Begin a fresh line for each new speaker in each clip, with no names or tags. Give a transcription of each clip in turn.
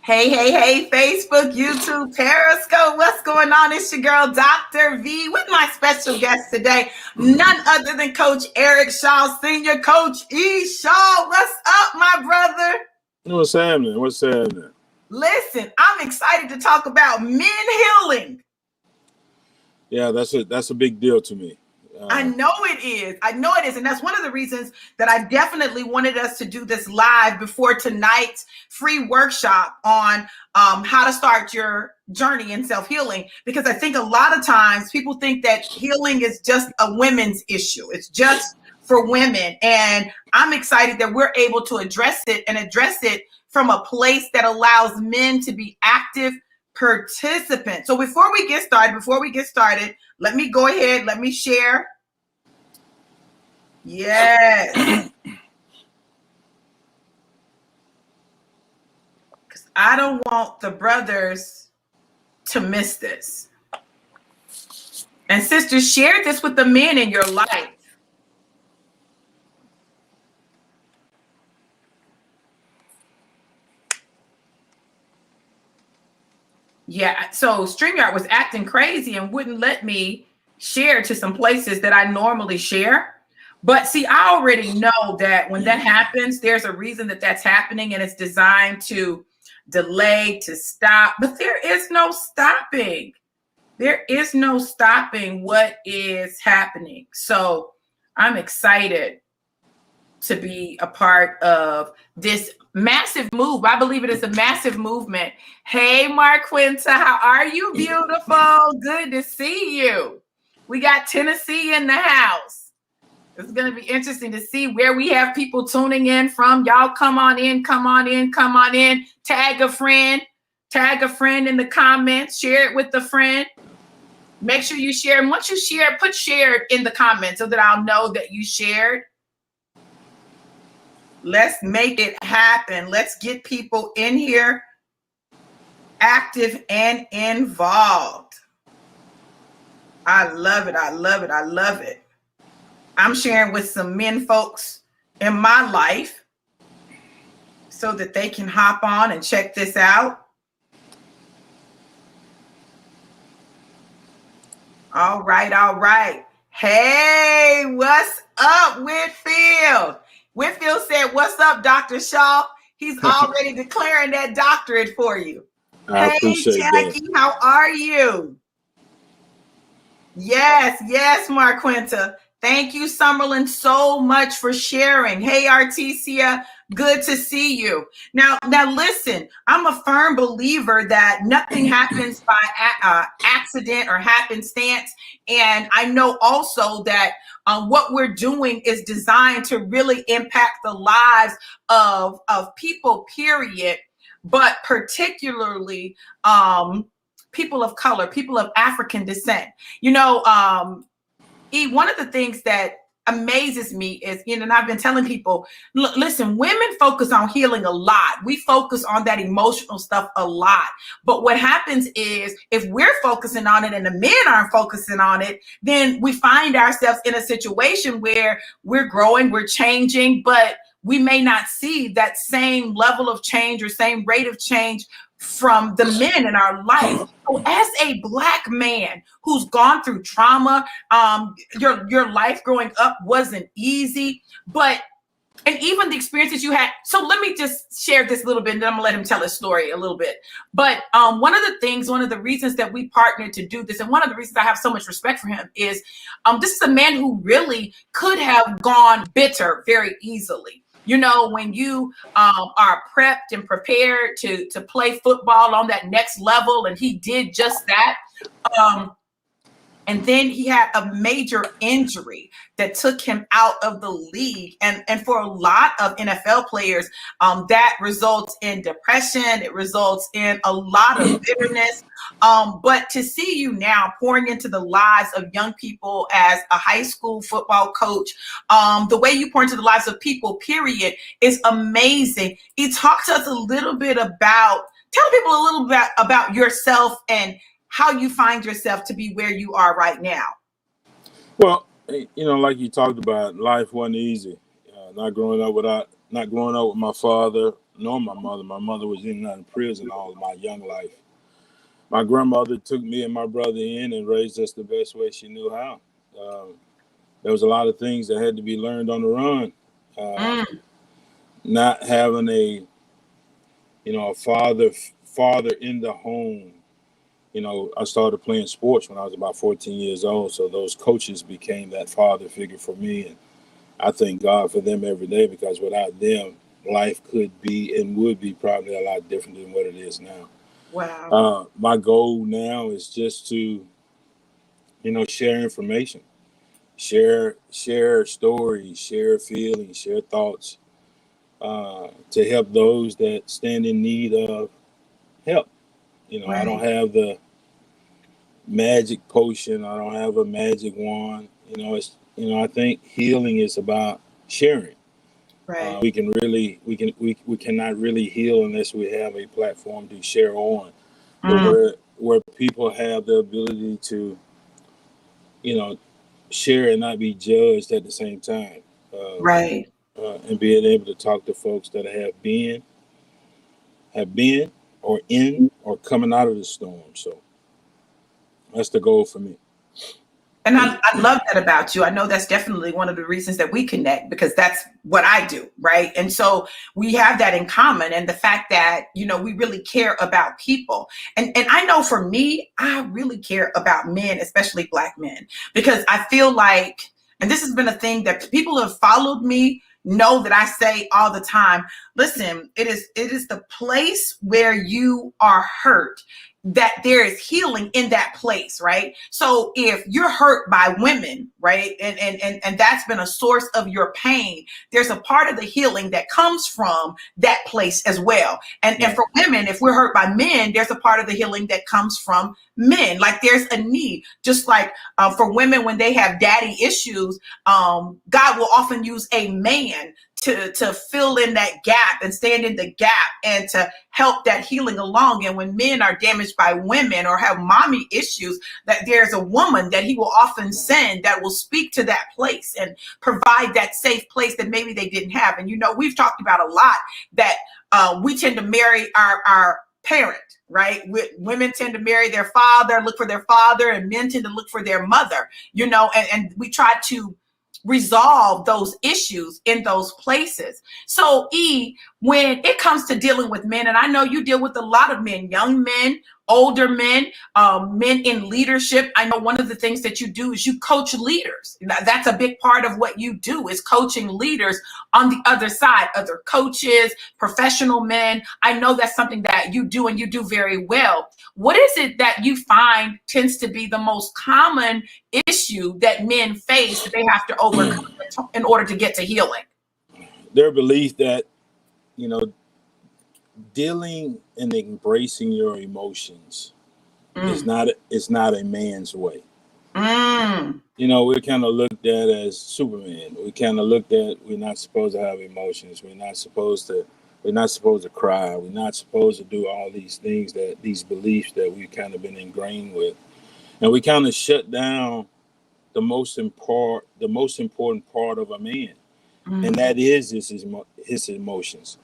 Hey, Facebook, YouTube, Periscope. What's going on? It's your girl, Dr. V, with my special guest today, none other than Coach Eric Shaw, Senior Coach E. Shaw. What's up, my brother?
What's happening? What's happening?
Listen, I'm excited to talk about men healing.
Yeah, that's a big deal to me.
I know it is. And that's one of the reasons that I definitely wanted us to do this live before tonight's free workshop on how to start your journey in self-healing. Because I think a lot of times people think that healing is just a women's issue. It's just for women. And I'm excited that we're able to address it from a place that allows men to be active participants. So before we get started, let me go ahead, let me share. Yes. Because I don't want the brothers to miss this. And sisters, share this with the men in your life. Yeah, so StreamYard was acting crazy and wouldn't let me share to some places that I normally share. But see, I already know that when that happens, there's a reason that that's happening, and it's designed to delay, to stop. But there is no stopping. There is no stopping what is happening. So I'm excited to be a part of this massive move. I believe it is a massive movement. Hey, Marquinta, how are you, beautiful? Good to see you. We got Tennessee in the house. It's going to be interesting to see where we have people tuning in from. Y'all come on in. Tag a friend in the comments. Share it with a friend. Make sure you share. And once you share, put shared in the comments so that I'll know that you shared. Let's make it happen. Let's get people in here active and involved. I love it. I'm sharing with some men folks in my life so that they can hop on and check this out. All right. Hey, what's up, Whitfield? Whitfield said, "What's up, Dr. Shaw?" He's already declaring that doctorate for you.
I appreciate
Jackie,
that.
how are you? Yes, Marquinta. Thank you, Summerlin, so much for sharing. Hey, Artesia, good to see you. Now listen, I'm a firm believer that nothing happens by accident or happenstance. And I know also that what we're doing is designed to really impact the lives of people, period, but particularly people of color, people of African descent. One of the things that amazes me is, and I've been telling people, listen, women focus on healing a lot. We focus on that emotional stuff a lot. But what happens is if we're focusing on it and the men aren't focusing on it, then we find ourselves in a situation where we're growing, we're changing, but we may not see that same level of change or same rate of change from the men in our life. So as a Black man who's gone through trauma, your life growing up wasn't easy, and even the experiences you had. So let me just share this a little bit, and then I'm gonna let him tell his story a little bit. But one of the reasons that we partnered to do this, and one of the reasons I have so much respect for him is this is a man who really could have gone bitter very easily. When you are prepped and prepared to play football on that next level, and he did just that. And then he had a major injury that took him out of the league. And for a lot of NFL players, that results in depression. It results in a lot of bitterness. But to see you now pouring into the lives of young people as a high school football coach, the way you pour into the lives of people, period, is amazing. Talk to us a little bit tell people a little bit about yourself and how you find yourself to be where you are right now.
Well, like you talked about, life wasn't easy. Not growing up without not growing up with my father nor my mother. My mother was in and out of prison all of my young life. My grandmother took me and my brother in and raised us the best way she knew how. There was a lot of things that had to be learned on the run. Not having a father in the home. I started playing sports when I was about 14 years old. So those coaches became that father figure for me. And I thank God for them every day, because without them, life could be and would be probably a lot different than what it is now.
Wow.
My goal now is just to, share information, share stories, share feelings, share thoughts, to help those that stand in need of help.
Right.
I don't have the magic potion. I don't have a magic wand. I think healing is about sharing.
Right.
We cannot really heal unless we have a platform to share on, but where people have the ability to, share and not be judged at the same time.
Right.
And being able to talk to folks that have been or in or coming out of the storm. So that's the goal for me.
And I love that about you. I know that's definitely one of the reasons that we connect, because that's what I do, right? And so we have that in common, and the fact that, we really care about people. And I know for me, I really care about men, especially Black men, because I feel like, and this has been a thing that people who have followed me know that I say all the time, listen, it is the place where you are hurt, that there is healing in that place, right? So if you're hurt by women, right, and that's been a source of your pain, there's a part of the healing that comes from that place as well. And for women, if we're hurt by men, there's a part of the healing that comes from men. Like there's a need, just like for women when they have daddy issues, God will often use a man to fill in that gap and stand in the gap and to help that healing along. And when men are damaged by women or have mommy issues, that there's a woman that he will often send that will speak to that place and provide that safe place that maybe they didn't have. And, we've talked about a lot that we tend to marry our parent, right? Women tend to marry their father, look for their father, and men tend to look for their mother, and we try to resolve those issues in those places. So when it comes to dealing with men, and I know you deal with a lot of men, young men, older men, men in leadership. I know one of the things that you do is you coach leaders. That's a big part of what you do, is coaching leaders on the other side, other coaches, professional men. I know that's something that you do, and you do very well. What is it that you find tends to be the most common issue that men face that they have to overcome in order to get to healing?
Their belief that, dealing and embracing your emotions is not a man's way. We're kind of looked at as Superman. We kind of looked at, we're not supposed to have emotions. We're not supposed to cry. We're not supposed to do all these things, these beliefs that we've kind of been ingrained with. And we kind of shut down the most important part of a man. And that is his emotions.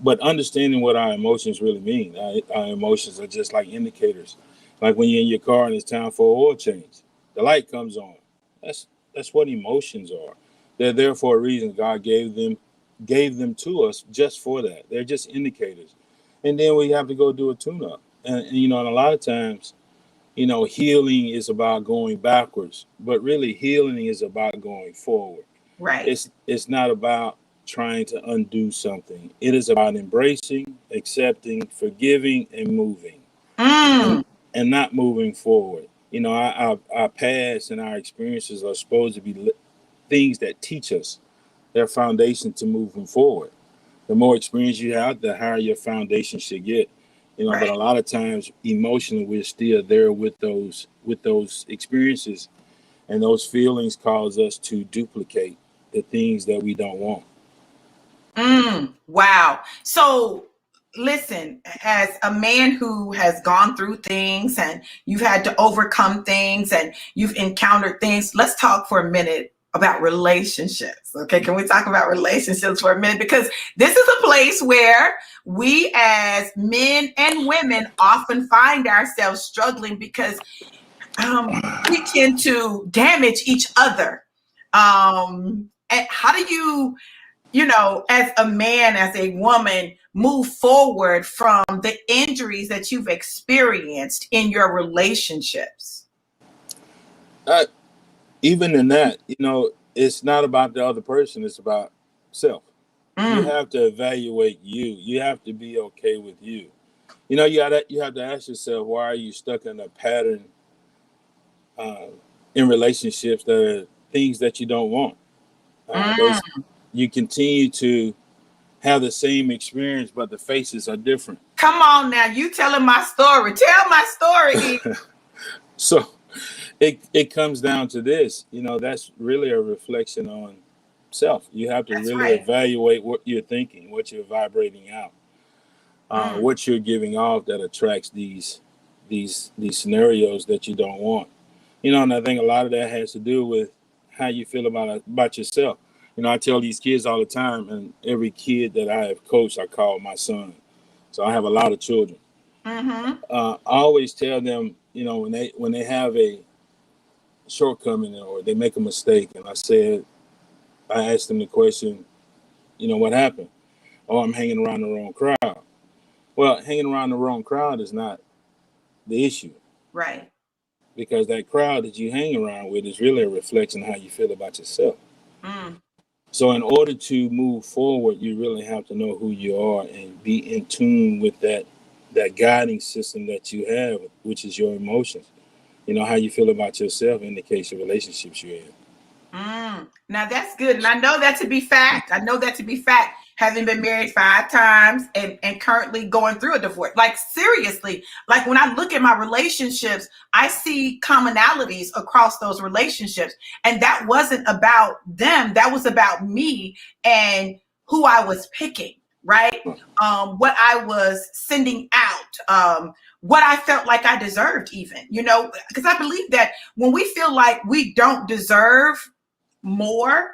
But understanding what our emotions really mean. Our emotions are just like indicators. Like when you're in your car and it's time for an oil change, the light comes on. That's what emotions are. They're there for a reason. God gave them to us just for that. They're just indicators. And then we have to go do a tune-up. And and a lot of times, healing is about going backwards, but really healing is about going forward.
Right.
It's not about trying to undo something. It is about embracing, accepting, forgiving, and moving, and not moving forward. Our past and our experiences are supposed to be things that teach us their foundation to moving forward. The more experience you have, the higher your foundation should get.
Right.
But a lot of times emotionally we're still there with those experiences, and those feelings cause us to duplicate the things that we don't want.
Wow. So listen, as a man who has gone through things and you've had to overcome things and you've encountered things, let's talk for a minute about relationships. Okay, can we talk about relationships for a minute? Because this is a place where we as men and women often find ourselves struggling because we tend to damage each other. And how do you, as a man, as a woman, move forward from the injuries that you've experienced in your relationships?
Even in that, it's not about the other person, it's about self. You have to evaluate you. You have to be okay with you. You have to ask yourself, why are you stuck in a pattern in relationships that are things that you don't want? You continue to have the same experience, but the faces are different.
Come on now, you telling my story. Tell my story.
So it comes down to this, that's really a reflection on self. You have to evaluate what you're thinking, what you're vibrating out, what you're giving off that attracts these scenarios that you don't want. And I think a lot of that has to do with how you feel about yourself. I tell these kids all the time, and every kid that I have coached, I call my son. So I have a lot of children. I always tell them, when they have a shortcoming or they make a mistake, and I asked them the question, what happened? Oh, I'm hanging around the wrong crowd. Well, hanging around the wrong crowd is not the issue.
Right.
Because that crowd that you hang around with is really a reflection of how you feel about yourself. So in order to move forward, you really have to know who you are and be in tune with that guiding system that you have, which is your emotions. How you feel about yourself indicates your relationships you're in.
Now that's good. And I know that to be fact. Having been married 5 times and currently going through a divorce. Like seriously, like when I look at my relationships, I see commonalities across those relationships. And that wasn't about them. That was about me and who I was picking, right? What I was sending out, what I felt like I deserved even, because I believe that when we feel like we don't deserve more,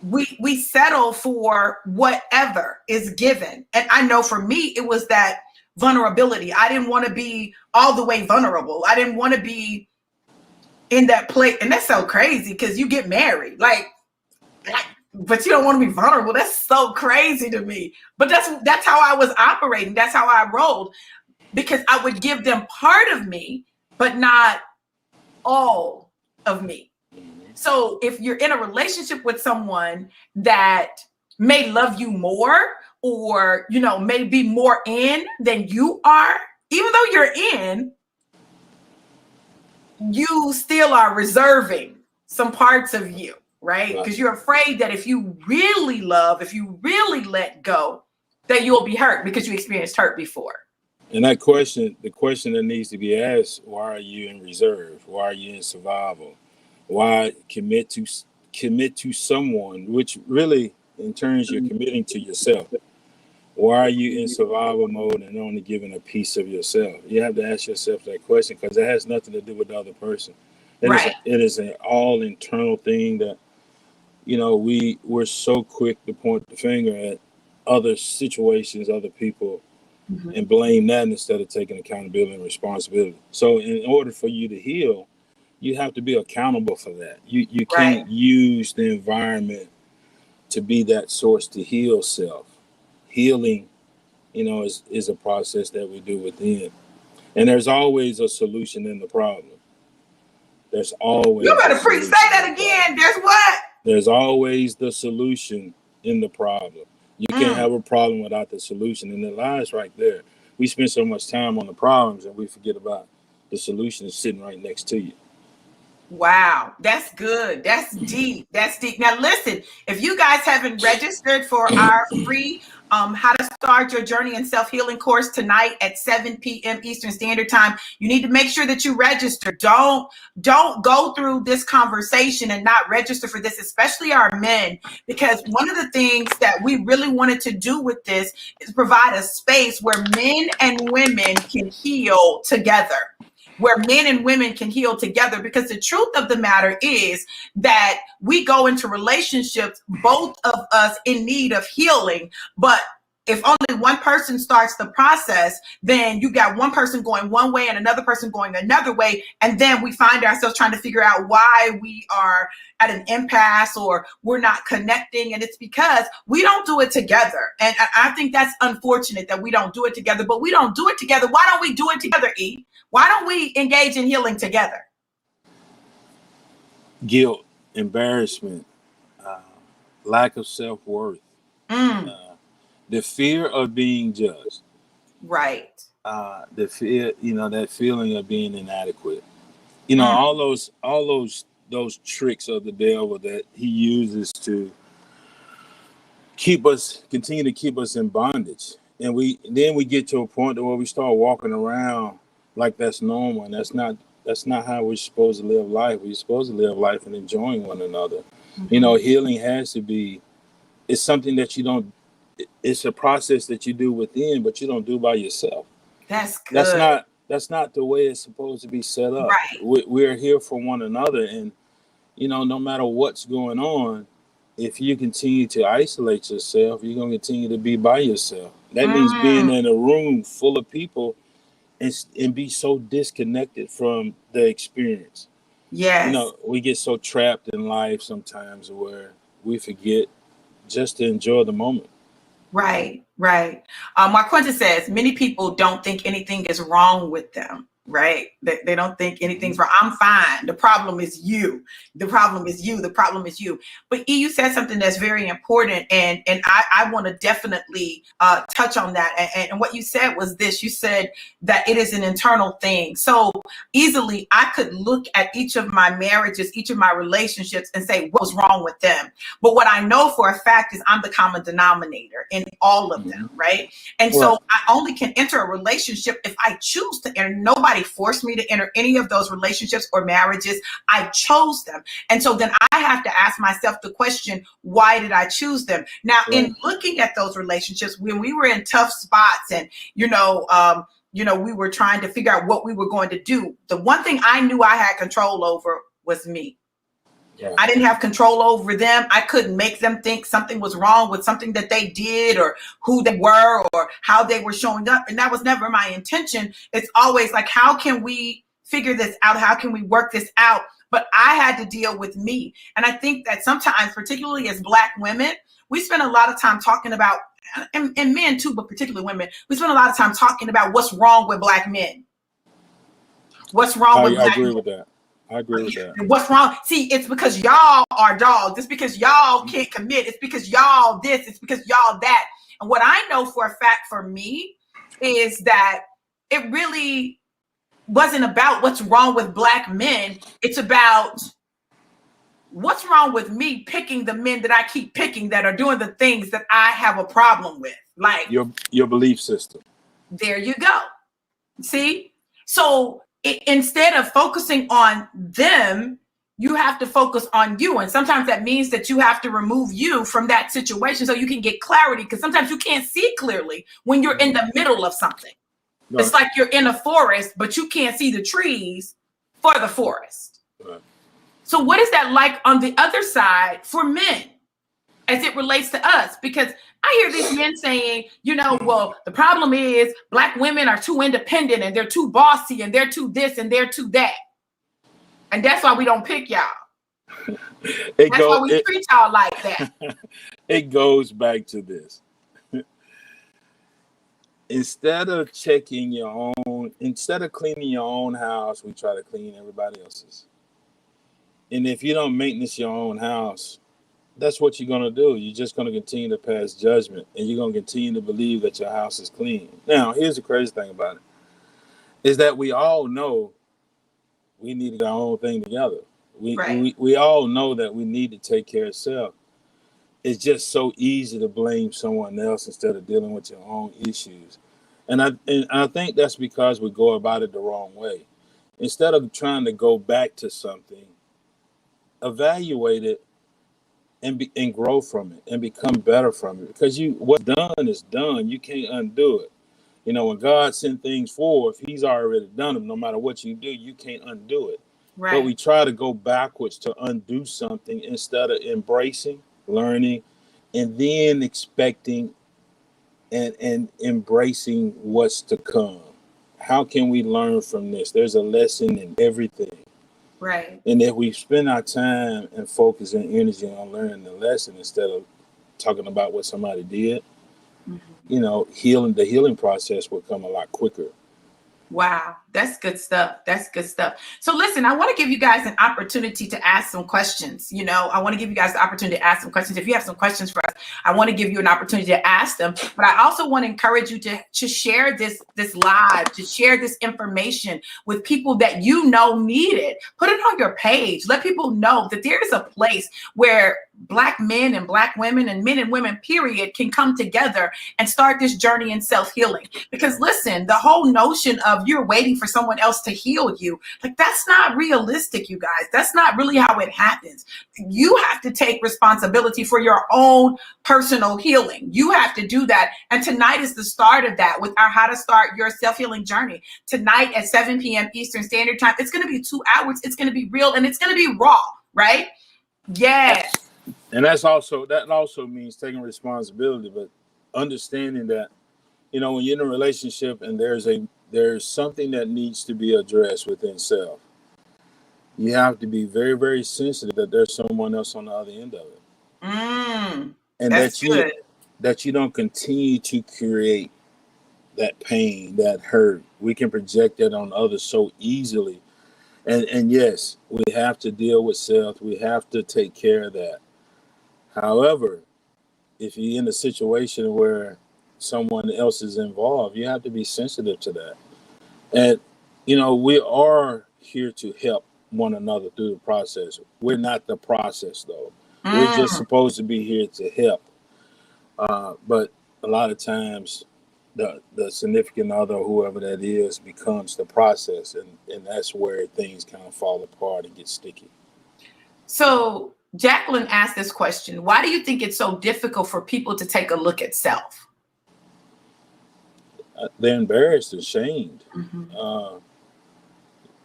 we settle for whatever is given. And I know for me, it was that vulnerability. I didn't want to be all the way vulnerable. I didn't want to be in that place. And that's so crazy because you get married, but you don't want to be vulnerable. That's so crazy to me. But that's how I was operating. That's how I rolled, because I would give them part of me, but not all of me. So if you're in a relationship with someone that may love you more or, may be more in than you are, even though you're in, you still are reserving some parts of you, right? Because you're afraid that if you really love, if you really let go, that you'll be hurt because you experienced hurt before.
And the question that needs to be asked, why are you in reserve? Why are you in survival? Why commit to someone, which really in turns you're committing to yourself? Why are you in survival mode and only giving a piece of yourself? You have to ask yourself that question because it has nothing to do with the other person. It is an all internal thing that, we're so quick to point the finger at other situations, other people, and blame that instead of taking accountability and responsibility. So in order for you to heal, you have to be accountable for that. You can't use the environment to be that source to heal self. Healing, is a process that we do within. And there's always a solution in the problem. There's always.
You better say that again. There's what?
There's always the solution in the problem. You can't have a problem without the solution. And it lies right there. We spend so much time on the problems and we forget about the solution is sitting right next to you.
Wow, that's good. That's deep. That's deep. Now, listen, if you guys haven't registered for our free How to Start Your Journey in Self-Healing course tonight at 7 p.m. Eastern Standard Time, you need to make sure that you register. Don't go through this conversation and not register for this, especially our men, because one of the things that we really wanted to do with this is provide a space where men and women can heal together. where men and women can heal together. Because the truth of the matter is that we go into relationships, both of us in need of healing, but if only one person starts the process, then you got one person going one way and another person going another way. And then we find ourselves trying to figure out why we are at an impasse or we're not connecting. And it's because we don't do it together. And I think that's unfortunate that we don't do it together, but we don't do it together. Why don't we do it together, E? Why don't we engage in healing together?
Guilt, embarrassment, lack of self-worth. The fear of being judged.
Right.
The fear, that feeling of being inadequate. All those tricks of the devil that he uses to continue to keep us in bondage. And we get to a point where we start walking around like that's normal, and that's not how we're supposed to live life. We're supposed to live life and enjoying one another. Healing has to be, it's something that you don't, it's a process that you do within, but you don't do by yourself.
That's good.
That's not the way it's supposed to be set up.
Right.
We're here for one another, and no matter what's going on, if you continue to isolate yourself, you're gonna continue to be by yourself. That means being in a room full of people and be so disconnected from the experience.
Yes.
We get so trapped in life sometimes where we forget just to enjoy the moment.
Right. Marquenta says many people don't think anything is wrong with them. Right. They don't think anything's wrong. I'm fine. The problem is you. The problem is you. The problem is you. But you said something that's very important. And I want to definitely touch on that. And what you said was this. You said that it is an internal thing. So easily I could look at each of my marriages, each of my relationships and say, what was wrong with them? But what I know for a fact is I'm the common denominator in all of them. Right. And so I only can enter a relationship if I choose to enter. Nobody forced me to enter any of those relationships or marriages. I chose them. And so then I have to ask myself the question, why did I choose them? Now, in looking at those relationships, when we were in tough spots and, we were trying to figure out what we were going to do, the one thing I knew I had control over was me. Yeah. I didn't have control over them. I couldn't make them think something was wrong with something that they did or who they were or how they were showing up. And that was never my intention. It's always like, how can we figure this out? How can we work this out? But I had to deal with me. And I think that sometimes, particularly as Black women, we spend a lot of time talking about, and men too, but particularly women, we spend a lot of time talking about what's wrong with Black men. What's wrong with Black men?
I agree with that. I agree with that.
What's wrong? See, it's because y'all are dogs. It's because y'all can't commit. It's because y'all this. It's because y'all that. And what I know for a fact for me is that it really wasn't about what's wrong with Black men. It's about what's wrong with me picking the men that I keep picking that are doing the things that I have a problem with. Like
your belief system.
There you go. See? So instead of focusing on them, you have to focus on you. And sometimes that means that you have to remove you from that situation so you can get clarity, because sometimes you can't see clearly when you're in the middle of something. Right. It's like you're in a forest, but you can't see the trees for the forest. Right. So what is that like on the other side for men as it relates to us? Because I hear these men saying, well, the problem is Black women are too independent and they're too bossy and they're too this and they're too that. And that's why we don't pick y'all. Why we treat y'all like that.
It goes back to this. Instead of cleaning your own house, we try to clean everybody else's. And if you don't maintenance your own house, that's what you're going to do. You're just going to continue to pass judgment, and you're going to continue to believe that your house is clean. Now, here's the crazy thing about it, is that we all know we need to get our own thing together. We all know that we need to take care of self. It's just so easy to blame someone else instead of dealing with your own issues. And I think that's because we go about it the wrong way. Instead of trying to go back to something, evaluate it and grow from it and become better from it. Because what's done is done. You can't undo it. You know, when God sent things forth, he's already done them. No matter what you do, you can't undo it.
Right.
But we try to go backwards to undo something instead of embracing, learning, and then expecting and embracing what's to come. How can we learn from this? There's a lesson in everything.
Right.
And if we spend our time and focus and energy on learning the lesson instead of talking about what somebody did, you know, the healing process will come a lot quicker.
Wow, that's good stuff. That's good stuff. So listen, I want to give you guys an opportunity to ask some questions. You know, I want to give you guys the opportunity to ask some questions. If you have some questions for us, I want to give you an opportunity to ask them. But I also want to encourage you to share this live, to share this information with people that you know need it. Put it on your page. Let people know that there is a place where Black men and Black women and men and women, period, can come together and start this journey in self-healing. Because listen, the whole notion of you're waiting for someone else to heal you, like, that's not realistic, you guys. That's not really how it happens. You have to take responsibility for your own personal healing. You have to do that. And tonight is the start of that with our How to Start Your Self-Healing Journey. Tonight at 7 p.m. Eastern Standard Time. It's going to be 2 hours. It's going to be real and it's going to be raw, right? Yes.
And that also means taking responsibility, but understanding that, you know, when you're in a relationship and there's something that needs to be addressed within self, you have to be very, very sensitive that there's someone else on the other end of it. And that you don't continue to create that pain, that hurt. We can project that on others so easily. And yes, we have to deal with self. We have to take care of that. However, if you're in a situation where someone else is involved, you have to be sensitive to that. And, you know, we are here to help one another through the process. We're not the process, though. We're just supposed to be here to help. But a lot of times the significant other, whoever that is, becomes the process. And that's where things kind of fall apart and get sticky.
So Jacqueline asked this question: why do you think it's so difficult for people to take a look at self?
They're embarrassed, ashamed.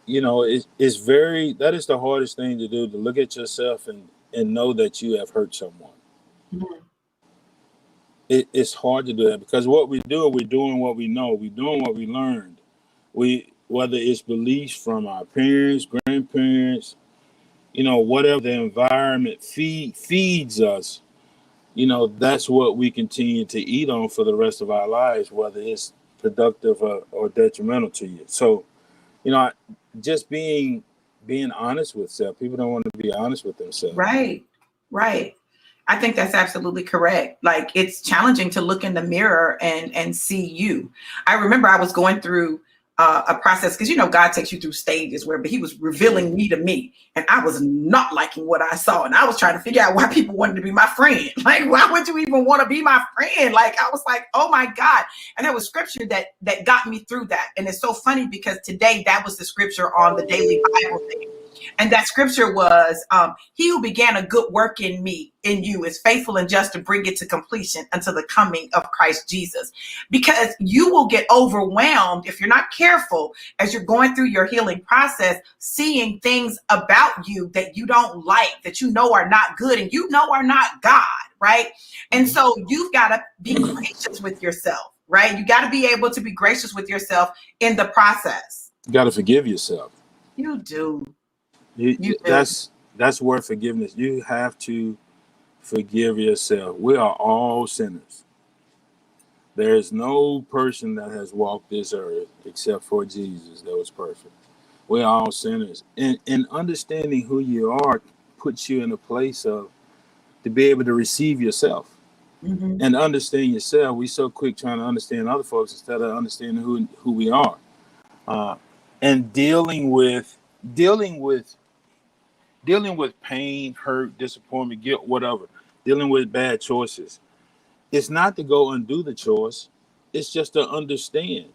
You know, that is the hardest thing to do, to look at yourself and know that you have hurt someone. It's hard to do that because what we do, we're doing what we know, we're doing what we learned. Whether it's beliefs from our parents, grandparents, you know, whatever the environment feeds us, you know, that's what we continue to eat on for the rest of our lives, whether it's productive or detrimental to you. So, you know, just being honest with self. People don't want to be honest with themselves.
Right. I think that's absolutely correct. Like, it's challenging to look in the mirror and see you. I remember I was going through a process, because, you know, God takes you through stages where he was revealing me to me, and I was not liking what I saw, and I was trying to figure out why people wanted to be my friend. Like, why would you even want to be my friend? Like, I was like, oh my God. And there was scripture that got me through that. And it's so funny because today that was the scripture on the daily Bible thing. And that scripture was, he who began a good work in you is faithful and just to bring it to completion until the coming of Christ Jesus. Because you will get overwhelmed if you're not careful as you're going through your healing process, seeing things about you that you don't like, that you know are not good and you know are not God, right? And so you've got to be gracious with yourself, right? You got to be able to be gracious with yourself in the process.
You got to forgive yourself.
You do.
That's where forgiveness. You have to forgive yourself. We are all sinners. There is no person that has walked this earth except for Jesus that was perfect. We're all sinners. And understanding who you are puts you in a place to be able to receive yourself. And understand yourself. We so quick trying to understand other folks instead of understanding who we are. And dealing with pain, hurt, disappointment, guilt, whatever, dealing with bad choices. It's not to go undo the choice. It's just to understand.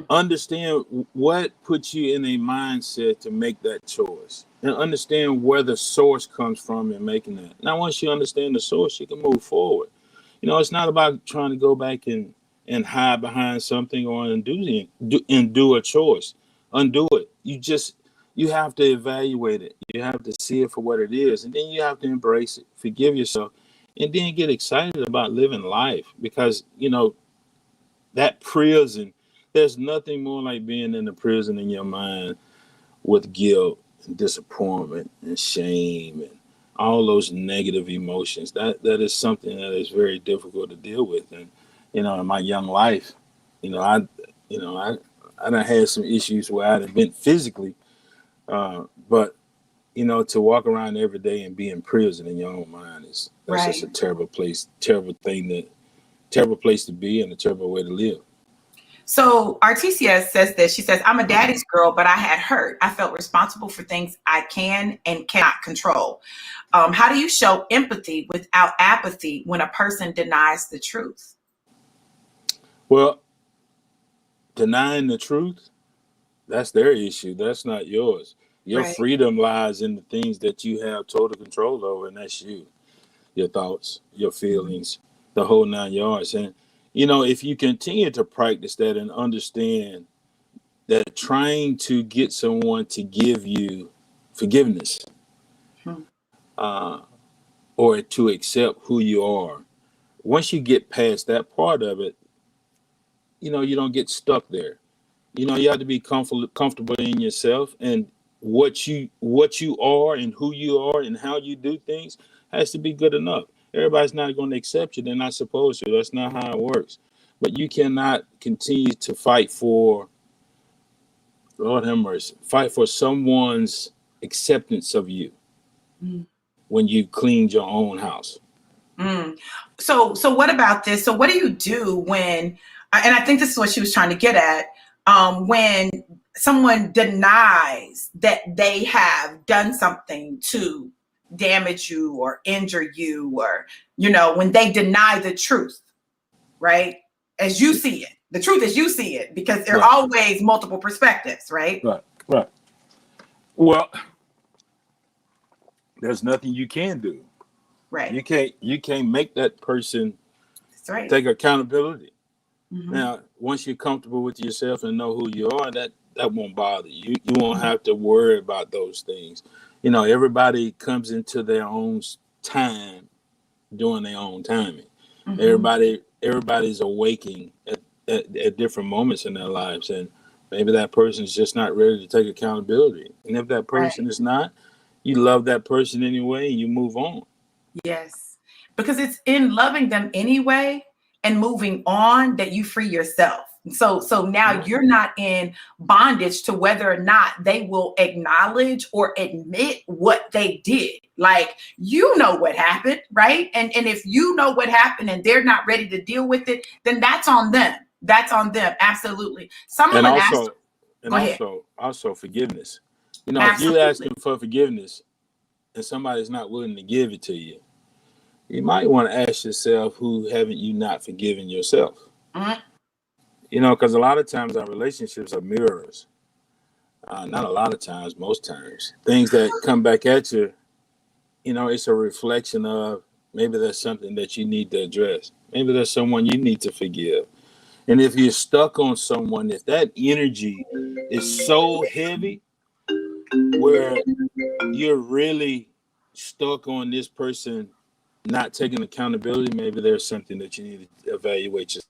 Understand what puts you in a mindset to make that choice, and understand where the source comes from in making that. Now, once you understand the source, you can move forward. You know, it's not about trying to go back and and hide behind something or undo a choice. Undo it. You have to evaluate it. You have to see it for what it is, and then you have to embrace it. Forgive yourself, and then get excited about living life, because that prison. There's nothing more like being in the prison in your mind with guilt and disappointment and shame and all those negative emotions. That is something that is very difficult to deal with. And in my young life, I done had some issues where I'd have been physically, but to walk around every day and be in prison in your own mind that's just a terrible place, terrible place to be, and a terrible way to live.
So Artesia says this. She says, I'm a daddy's girl, but I had hurt. I felt responsible for things I can and cannot control. How do you show empathy without apathy when a person denies the truth?
Well, denying the truth, that's their issue. That's not yours. Your freedom lies in the things that you have total control over, and that's you, your thoughts, your feelings, the whole 9 yards. And if you continue to practice that and understand that trying to get someone to give you forgiveness or to accept who you are, once you get past that part of it, you don't get stuck there. You have to be comfortable in yourself, and what you are and who you are and how you do things has to be good enough. Everybody's not going to accept you. They're not supposed to. That's not how it works. But you cannot continue to fight for, Lord have mercy, fight for someone's acceptance of you when you cleaned your own house.
So what about this? So what do you do when, and I think this is what she was trying to get at, when someone denies that they have done something to damage you or injure you, or, when they deny the truth, right? As you see it, the truth as you see it, because there are always multiple perspectives, right?
Right. Well, there's nothing you can do.
Right.
You can't make that person take accountability. Now, once you're comfortable with yourself and know who you are, that won't bother you. You won't have to worry about those things. Everybody comes into their own time, doing their own timing. Everybody's awaking at different moments in their lives, and maybe that person is just not ready to take accountability. And if that person is not, you love that person anyway, and you move on.
Yes, because it's in loving them anyway and moving on that you free yourself. So now you're not in bondage to whether or not they will acknowledge or admit what they did. Like, what happened, right? And if you know what happened and they're not ready to deal with it, then that's on them. That's on them. Absolutely.
Also forgiveness. If you're asking for forgiveness and somebody's not willing to give it to you, you might want to ask yourself, who haven't you not forgiven yourself? Because a lot of times our relationships are mirrors. Not a lot of times, most times. Things that come back at you, it's a reflection of, maybe there's something that you need to address. Maybe there's someone you need to forgive. And if you're stuck on someone, if that energy is so heavy where you're really stuck on this person not taking accountability, maybe there's something that you need to evaluate yourself.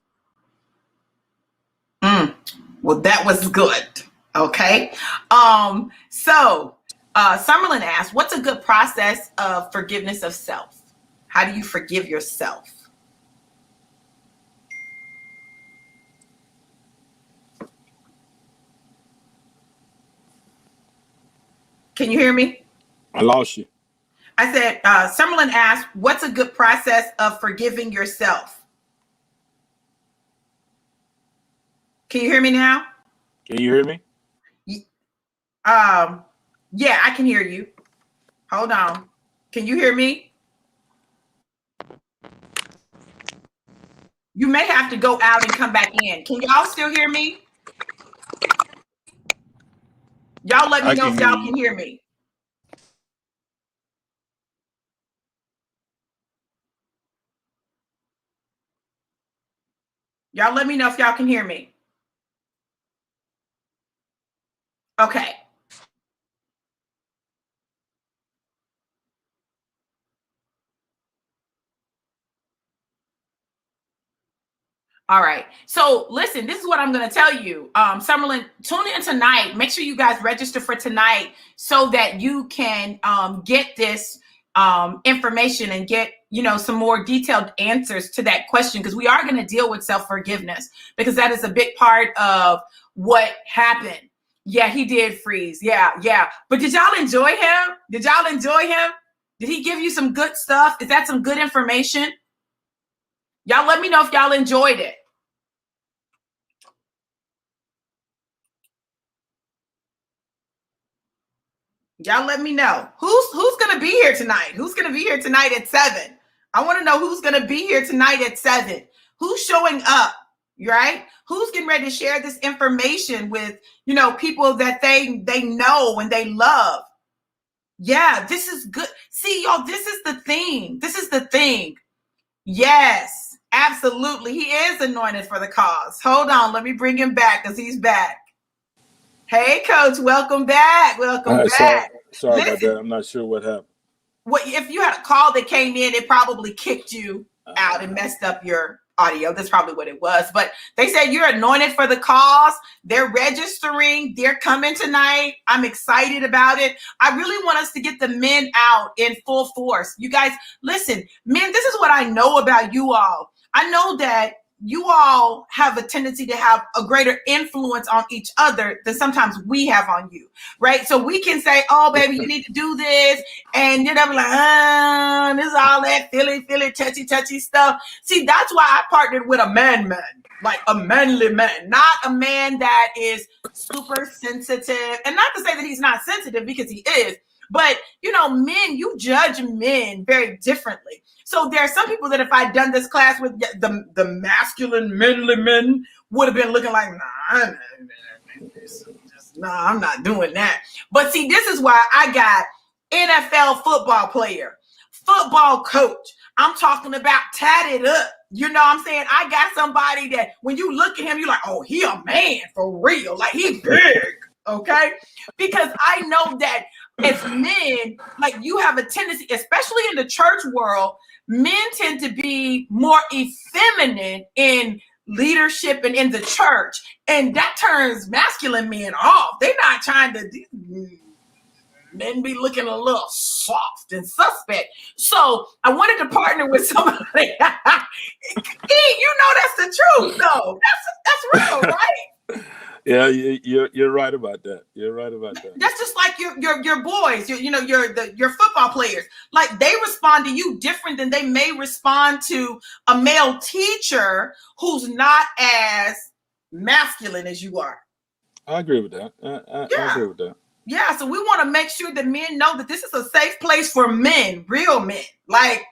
Well, that was good. Okay. So Summerlin asked, what's a good process of forgiveness of self? How do you forgive yourself? Can you hear me?
I lost you.
I said, Summerlin asked, what's a good process of forgiving yourself? Can you hear me now?
Can you hear me?
Yeah, I can hear you. Hold on. Can you hear me? You may have to go out and come back in. Can y'all still hear me? Y'all let me know if y'all can hear me. Y'all let me know if y'all can hear me. Okay. All right. So listen, this is what I'm going to tell you. Summerlin, tune in tonight. Make sure you guys register for tonight so that you can get this information and get, some more detailed answers to that question, because we are going to deal with self-forgiveness, because that is a big part of what happened. Yeah, he did freeze. Yeah. But did y'all enjoy him? Did y'all enjoy him? Did he give you some good stuff? Is that some good information? Y'all let me know if y'all enjoyed it. Y'all let me know who's gonna be here tonight. Who's gonna be here tonight at 7? I want to know who's gonna be here tonight at 7. Who's showing up, right? Who's getting ready to share this information with people that they know and they love? Yeah, this is good. See, y'all, this is the thing. This is the thing. Yes, absolutely. He is anointed for the cause. Hold on, let me bring him back because he's back. Hey, Coach, welcome back. Welcome back.
Sorry about that. I'm not sure what happened.
Well, if you had a call that came in, it probably kicked you out and messed up your audio. That's probably what it was. But they said you're anointed for the cause. They're registering. They're coming tonight. I'm excited about it. I really want us to get the men out in full force. You guys, listen, men, this is what I know about you all. I know that you all have a tendency to have a greater influence on each other than sometimes we have on you, right? So we can say, oh, baby, you need to do this. And then I'm like, this is all that feely, touchy stuff. See, that's why I partnered with a man, like a manly man, not a man that is super sensitive. And not to say that he's not sensitive, because he is. But, men, you judge men very differently. So there are some people that if I'd done this class with the masculine, manly men would have been looking like, I'm not doing that. But see, this is why I got NFL football player, football coach. I'm talking about tatted up. You know what I'm saying? I got somebody that when you look at him, you're like, oh, he a man for real. Like, he big. Okay? Because I know that as men, like, you have a tendency, especially in the church world, men tend to be more effeminate in leadership and in the church. And that turns masculine men off. They're not trying to men be looking a little soft and suspect. So I wanted to partner with somebody. That's the truth, though. That's real, right?
Yeah, you're right about that. You're right about that.
That's just like your boys, your football players. Like, they respond to you different than they may respond to a male teacher who's not as masculine as you are.
I agree with that. I agree with that.
Yeah, so we want to make sure that men know that this is a safe place for men, real men. Like,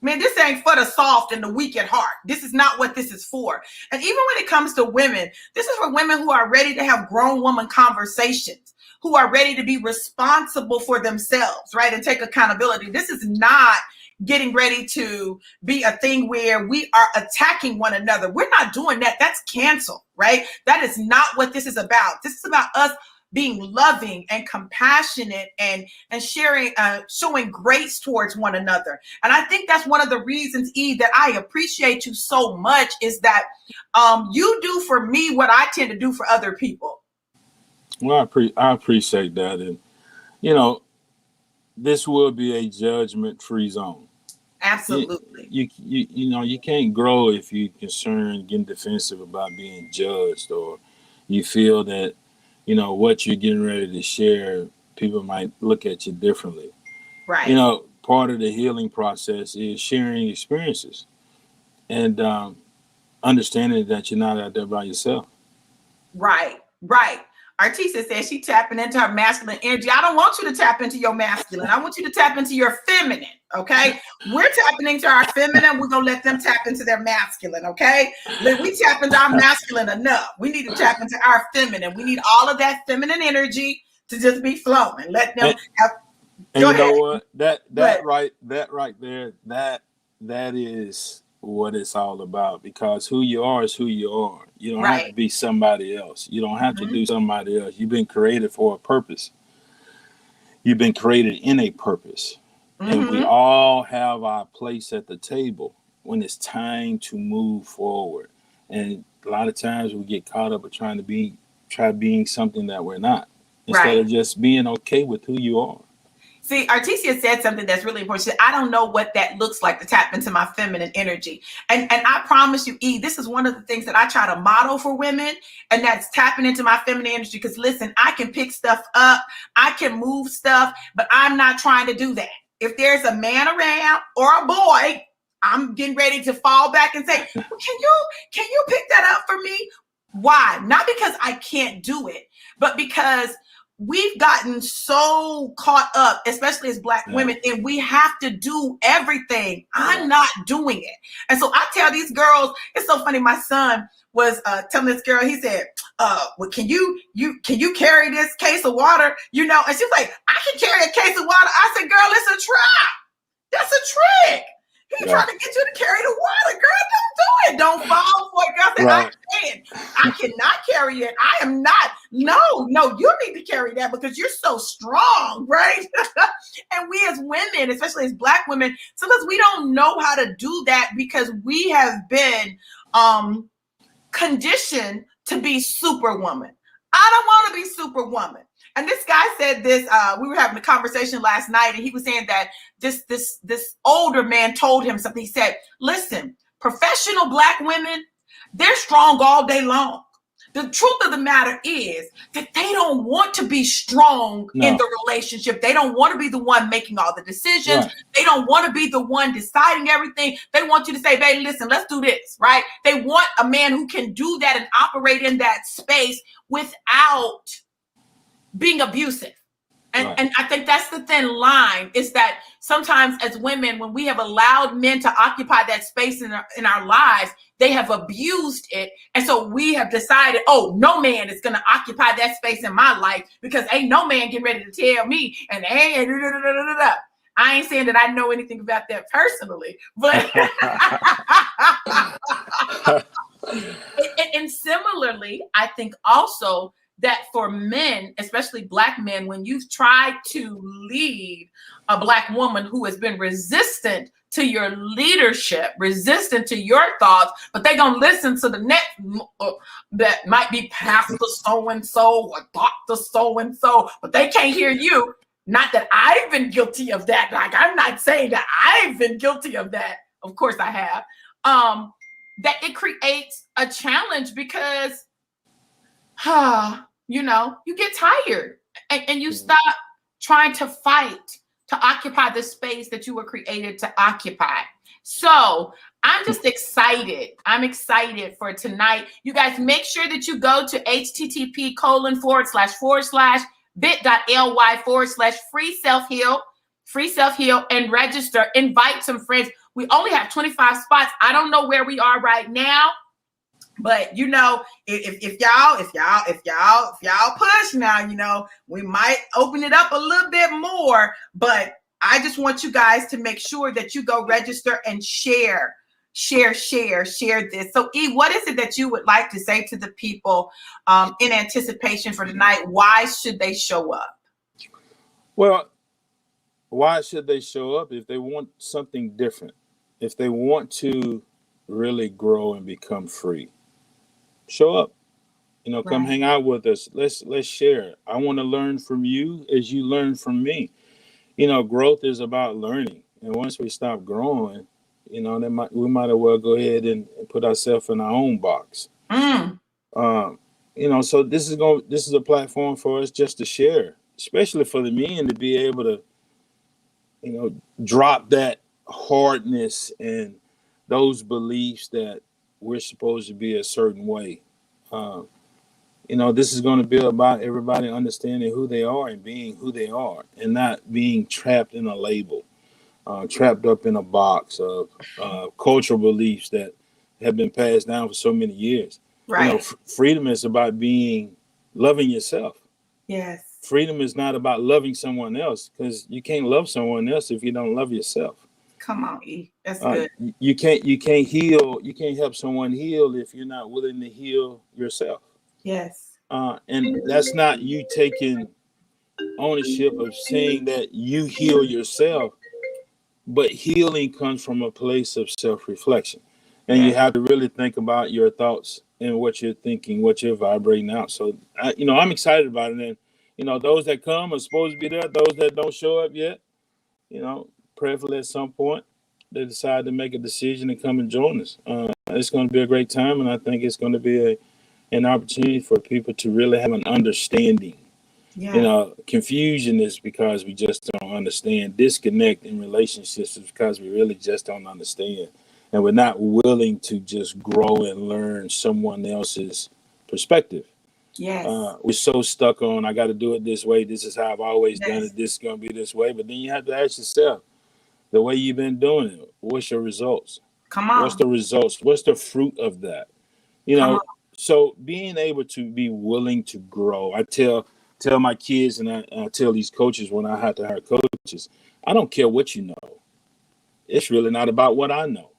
man, this ain't for the soft and the weak at heart. This is not what this is for. And even when it comes to women, this is for women who are ready to have grown woman conversations, who are ready to be responsible for themselves, right? And take accountability. This is not getting ready to be a thing where we are attacking one another. We're not doing that. That's canceled, right? That is not what this is about. This is about us being loving and compassionate and sharing, showing grace towards one another. And I think that's one of the reasons, Eve, that I appreciate you so much, is that you do for me what I tend to do for other people.
Well, I appreciate that. And, this will be a judgment-free zone.
Absolutely.
You can't grow if you're concerned, getting defensive about being judged, or you feel that what you're getting ready to share, people might look at you differently.
Right.
Part of the healing process is sharing experiences and understanding that you're not out there by yourself. Right.
Artisa says she tapping into her masculine energy. I don't want you to tap into your masculine. I want you to tap into your feminine, okay? We're tapping into our feminine. We're going to let them tap into their masculine, okay? We tap into our masculine enough. We need to tap into our feminine. We need all of that feminine energy to just be flowing. Let them have...
And you know what? That right there, that is what it's all about, because who you are is who you are. You don't have
Right.
to be somebody else. You don't have to do somebody else. You've been created for a purpose. You've been created in a purpose. And we all have our place at the table when it's time to move forward. And a lot of times we get caught up with trying to try being something that we're not, instead of just being okay with who you are.
See, Artesia said something that's really important. She said, I don't know what that looks like to tap into my feminine energy. And I promise you, E, this is one of the things that I try to model for women, and that's tapping into my feminine energy. Because listen, I can pick stuff up, I can move stuff, but I'm not trying to do that. If there's a man around or a boy, I'm getting ready to fall back and say, can you pick that up for me? Why? Not because I can't do it, but because we've gotten so caught up, especially as Black women, and we have to do everything. I'm not doing it. And so I tell these girls, it's so funny. My son was telling this girl, he said, well, can you carry this case of water? You know, and she's like, I can carry a case of water. I said, girl, it's a trap. That's a trick. He's trying to get you to carry the water. Girl, don't do it. Don't fall for it. Girl, I said, I cannot carry it. I am not. No, you need to carry that because you're so strong, right? And we as women, especially as Black women, sometimes we don't know how to do that because we have been conditioned to be superwoman. I don't want to be superwoman. And this guy said this, we were having a conversation last night, and he was saying that this older man told him something. He said, listen, professional Black women, they're strong all day long. The truth of the matter is that they don't want to be strong in the relationship. They don't want to be the one making all the decisions. Right. They don't want to be the one deciding everything. They want you to say, baby, listen, let's do this, right? They want a man who can do that and operate in that space without being abusive. And I think that's the thin line, is that sometimes as women, when we have allowed men to occupy that space in our lives, they have abused it. And so we have decided, oh, no man is going to occupy that space in my life because ain't no man getting ready to tell me. And I ain't saying that I know anything about that personally, but and similarly, I think also that for men, especially Black men, when you've tried to lead a Black woman who has been resistant to your leadership, resistant to your thoughts, but they're going to listen to the next that might be Pastor so-and-so or Dr. so-and-so, but they can't hear you. Not that I've been guilty of that. Like, I'm not saying that I've been guilty of that. Of course I have. That it creates a challenge because you get tired and you stop trying to fight to occupy the space that you were created to occupy. So I'm just excited. I'm excited for tonight. You guys make sure that you go to http://bit.ly/free self-heal and register. Invite some friends. We only have 25 spots. I don't know where we are right now. But if y'all push now, we might open it up a little bit more. But I just want you guys to make sure that you go register and share this. So E, what is it that you would like to say to the people in anticipation for tonight? Why should they show up?
Well, why should they show up? If they want something different, if they want to really grow and become free, show up, come hang out with us. Let's share. I want to learn from you as you learn from me. Growth is about learning. And once we stop growing, we might as well go ahead and put ourselves in our own box. So this is a platform for us just to share, especially for the men, to be able to, drop that hardness and those beliefs that we're supposed to be a certain way. This is going to be about everybody understanding who they are and being who they are, and not being trapped in a label, trapped up in a box of cultural beliefs that have been passed down for so many years. Right. Freedom is about loving yourself. Yes. Freedom is not about loving someone else, because you can't love someone else if you don't love yourself.
Come on, E. That's good.
You can't heal. You can't help someone heal if you're not willing to heal yourself.
Yes.
And that's not you taking ownership of saying that you heal yourself, but healing comes from a place of self-reflection. And you have to really think about your thoughts and what you're thinking, what you're vibrating out. So, I'm excited about it. And, those that come are supposed to be there. Those that don't show up yet, prayerfully at some point, they decide to make a decision and come and join us. It's going to be a great time, and I think it's going to be an opportunity for people to really have an understanding.
Yeah.
Confusion is because we just don't understand. Disconnect in relationships is because we really just don't understand. And we're not willing to just grow and learn someone else's perspective.
Yes.
We're so stuck on, I got to do it this way. This is how I've always done it. This is going to be this way. But then you have to ask yourself, the way you've been doing it, what's your results?
Come on.
What's the results? What's the fruit of that? So being able to be willing to grow. I tell my kids, and I tell these coaches when I have to hire coaches, I don't care what you know. It's really not about what I know.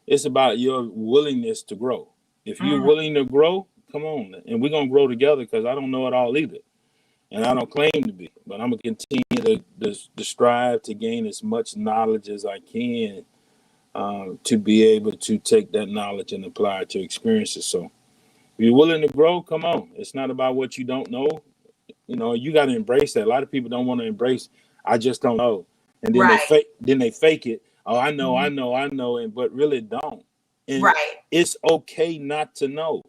It's about your willingness to grow. If you're willing to grow, come on. And we're going to grow together, because I don't know it all either. And I don't claim to be. But I'm going to continue to strive to gain as much knowledge as I can to be able to take that knowledge and apply it to experiences. So if you're willing to grow, come on. It's not about what you don't know. You got to embrace that. A lot of people don't want to embrace, I just don't know. And then they fake it. Oh, I know, but really don't. And it's okay not to know.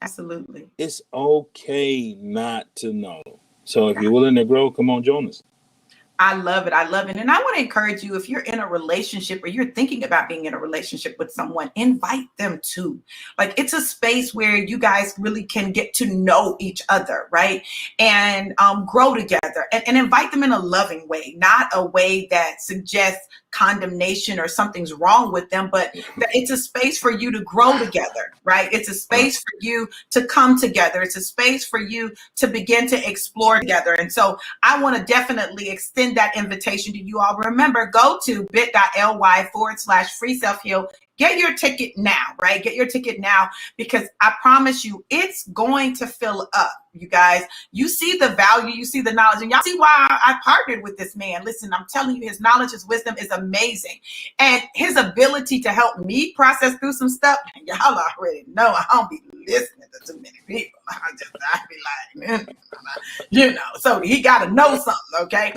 Absolutely.
It's okay not to know. So if you're willing to grow, come on, join us.
I love it. I love it. And I want to encourage you, if you're in a relationship or you're thinking about being in a relationship with someone, invite them too. Like, it's a space where you guys really can get to know each other, right? And grow together, and invite them in a loving way, not a way that suggests condemnation or something's wrong with them, but that it's a space for you to grow together, right? It's a space for you to come together. It's a space for you to begin to explore together. And so I want to definitely extend that invitation to you all. Remember, go to bit.ly/free self-heal. Get your ticket now, right? Get your ticket now, because I promise you, it's going to fill up, you guys. You see the value, you see the knowledge, and y'all see why I partnered with this man. Listen, I'm telling you, his knowledge, his wisdom is amazing. And his ability to help me process through some stuff, y'all already know I don't be listening to too many people. I be like, so he got to know something, okay?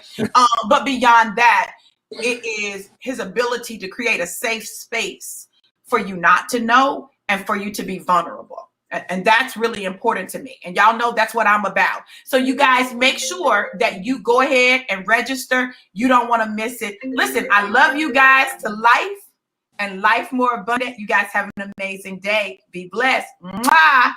But beyond that, it is his ability to create a safe space for you not to know and for you to be vulnerable. And that's really important to me. And y'all know that's what I'm about. So you guys make sure that you go ahead and register. You don't want to miss it. Listen, I love you guys to life, and life more abundant. You guys have an amazing day. Be blessed. Mwah!